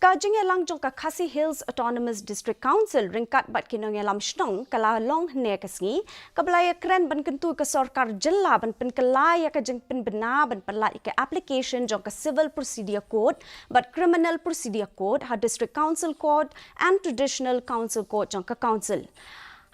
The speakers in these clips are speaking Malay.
Jingialang jong KHASI Hills Autonomous District Council Ryngkat bat Nongialam Shnong long ne kasngi kablaya kren ban kentu ke sarkar jilla ban penkelaya ke jeng penbena ban pelat ke application jong ke Civil Procedure Code but Criminal Procedure Code ha District Council Code and Traditional Council Code jong ke council.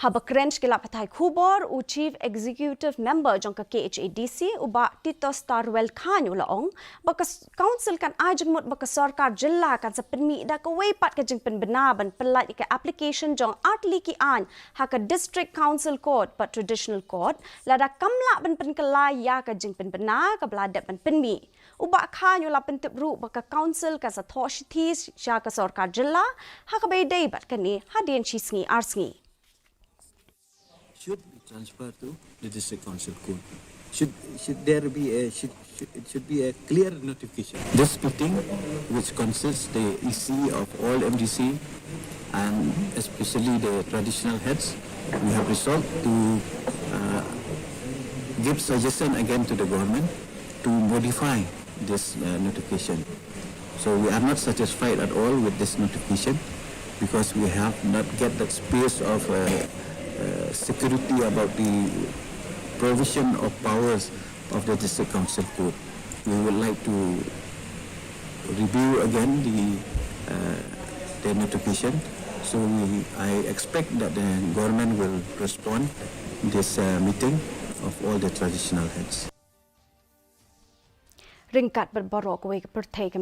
Habakrench ke lapatai khubor u Chief Executive Member jong ke KHADC uba Tito Starwell Khan ulaong baka council kan ajeng mut baka sarkar jilla kan sa penmi da ka weipat ke jeng penbena ban pelat ke application jong artli ki an ha ke District Council Code but Traditional Code lada kamla ban penkelaya ke jeng penbena ka bladat ban penmi uba khan ula pentip ru baka council ka sa thoshithis sha ka sarkar jilla ha ka beidei bat kani hadien chisngi arsngi should be transferred to the District Council Code. Should there be it should be a clear notification. This meeting, which consists the EC of all MDC and especially the traditional heads, we have resolved to give suggestion again to the government to modify this notification. So we are not satisfied at all with this notification because we have not get that space of security about the provision of powers of the District Council Code. We would like to review again the notification. So I expect that the government will respond this meeting of all the traditional heads. Ryngkat berbarok we pertai